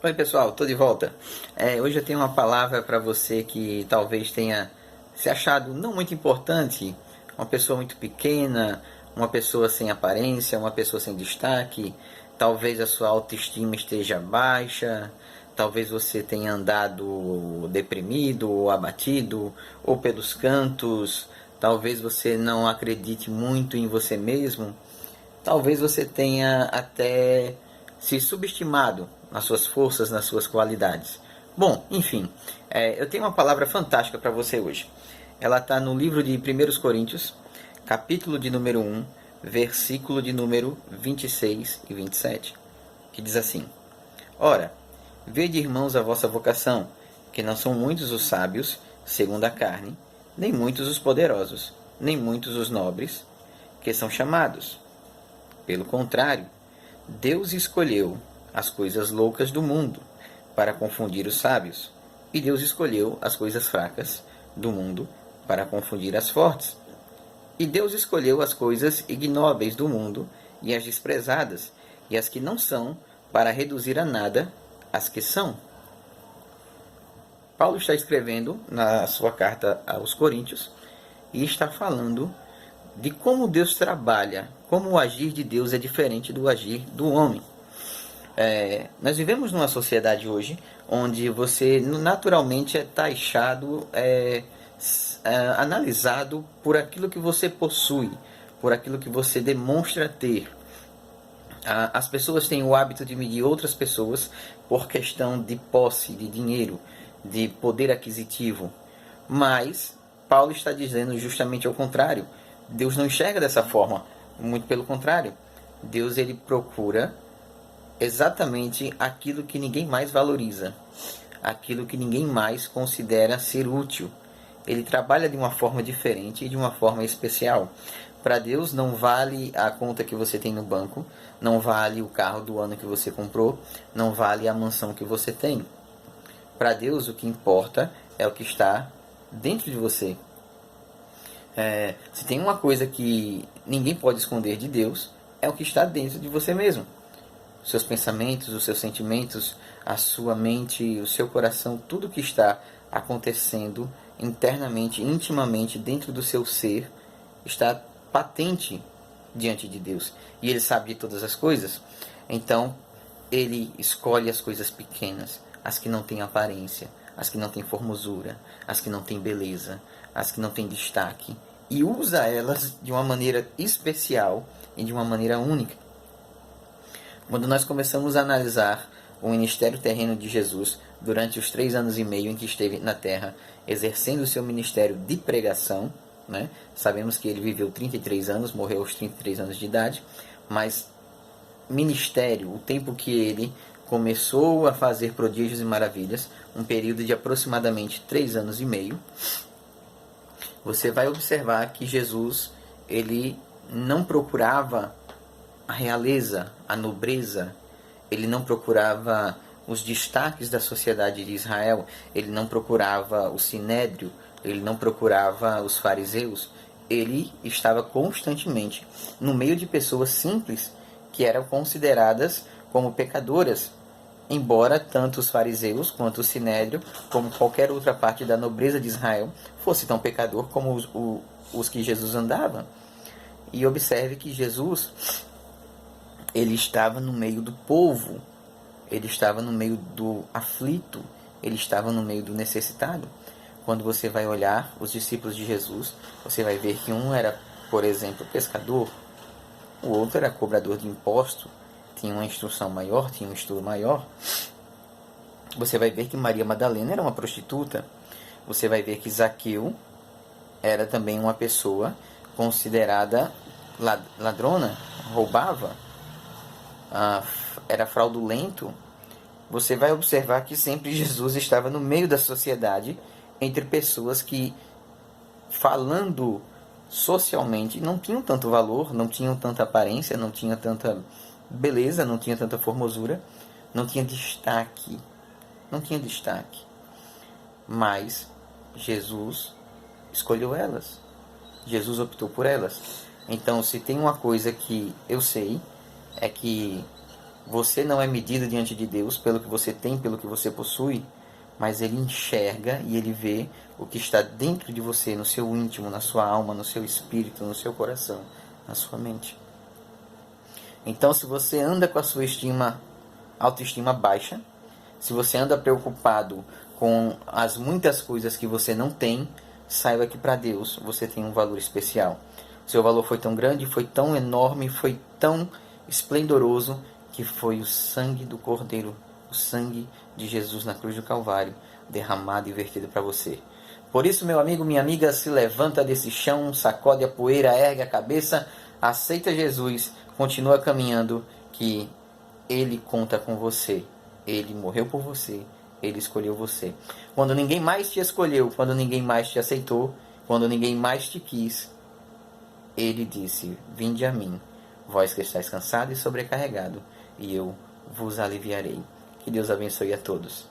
Oi pessoal, tô de volta. Hoje eu tenho uma palavra para você que talvez tenha se achado não muito importante, uma pessoa muito pequena, uma pessoa sem aparência, uma pessoa sem destaque. Talvez a sua autoestima esteja baixa, talvez você tenha andado deprimido ou abatido, ou pelos cantos, talvez você não acredite muito em você mesmo. Talvez você tenha até se subestimado nas suas forças, nas suas qualidades. Bom, enfim, eu tenho uma palavra fantástica para você hoje. Ela está no livro de 1 Coríntios, capítulo de número 1, versículo de número 26 e 27, que diz assim: Ora, vede, irmãos, a vossa vocação, que não são muitos os sábios, segundo a carne, nem muitos os poderosos, nem muitos os nobres, que são chamados. Pelo contrário, Deus escolheu as coisas loucas do mundo para confundir os sábios, e Deus escolheu as coisas fracas do mundo para confundir as fortes. E Deus escolheu as coisas ignóbeis do mundo e as desprezadas, e as que não são, para reduzir a nada as que são. Paulo está escrevendo na sua carta aos Coríntios e está falando de como Deus trabalha, como o agir de Deus é diferente do agir do homem. Nós vivemos numa sociedade hoje onde você naturalmente é taxado, analisado por aquilo que você possui, por aquilo que você demonstra ter. As pessoas têm o hábito de medir outras pessoas por questão de posse, de dinheiro, de poder aquisitivo. Mas Paulo está dizendo justamente ao contrário. Deus não enxerga dessa forma, muito pelo contrário. Deus ele procura exatamente aquilo que ninguém mais valoriza, aquilo que ninguém mais considera ser útil. Ele trabalha de uma forma diferente e de uma forma especial. Para Deus não vale a conta que você tem no banco, não vale o carro do ano que você comprou, não vale a mansão que você tem. Para Deus o que importa é o que está dentro de você. Se tem uma coisa que ninguém pode esconder de Deus, é o que está dentro de você mesmo. Os seus pensamentos, os seus sentimentos, a sua mente, o seu coração, tudo que está acontecendo internamente, intimamente, dentro do seu ser, está patente diante de Deus. E Ele sabe de todas as coisas. Então, Ele escolhe as coisas pequenas, as que não têm aparência, as que não têm formosura, as que não têm beleza, as que não têm destaque, e usa elas de uma maneira especial e de uma maneira única. Quando nós começamos a analisar o ministério terreno de Jesus durante os 3 anos e meio em que esteve na terra, exercendo o seu ministério de pregação, né? Sabemos que ele viveu 33 anos, morreu aos 33 anos de idade, mas ministério, o tempo que ele começou a fazer prodígios e maravilhas, um período de aproximadamente 3 anos e meio, você vai observar que Jesus ele não procurava a realeza, a nobreza, ele não procurava os destaques da sociedade de Israel, ele não procurava o sinédrio, ele não procurava os fariseus, ele estava constantemente no meio de pessoas simples que eram consideradas como pecadoras, embora tanto os fariseus quanto o sinédrio, como qualquer outra parte da nobreza de Israel, fosse tão pecador como os que Jesus andava. E observe que Jesus ele estava no meio do povo, ele estava no meio do aflito, ele estava no meio do necessitado. Quando você vai olhar os discípulos de Jesus, você vai ver que um era, por exemplo, pescador, o outro era cobrador de imposto, tinha uma instrução maior, tinha um estudo maior. Você vai ver que Maria Madalena era uma prostituta. Você vai ver que Zaqueu era também uma pessoa considerada ladrona, roubava, era fraudulento. Você vai observar que sempre Jesus estava no meio da sociedade, entre pessoas que, falando socialmente, não tinham tanto valor, não tinham tanta aparência, não tinham tanta beleza, não tinha tanta formosura, não tinha destaque, mas Jesus escolheu elas, Jesus optou por elas. Então, se tem uma coisa que eu sei, é que Você não é medido diante de Deus pelo que você tem, pelo que você possui, mas Ele enxerga e Ele vê o que está dentro de você, no seu íntimo, na sua alma, no seu espírito, no seu coração, na sua mente. Então, se você anda com a sua autoestima baixa, se você anda preocupado com as muitas coisas que você não tem, saiba que para Deus você tem um valor especial. O seu valor foi tão grande, foi tão enorme, foi tão esplendoroso, que foi o sangue do Cordeiro, o sangue de Jesus na cruz do Calvário, derramado e vertido para você. Por isso, meu amigo, minha amiga, se levanta desse chão, sacode a poeira, ergue a cabeça, aceita Jesus, continua caminhando, que Ele conta com você. Ele morreu por você, Ele escolheu você. Quando ninguém mais te escolheu, quando ninguém mais te aceitou, quando ninguém mais te quis, Ele disse: vinde a mim, vós que estáis cansado e sobrecarregado, e eu vos aliviarei. Que Deus abençoe a todos.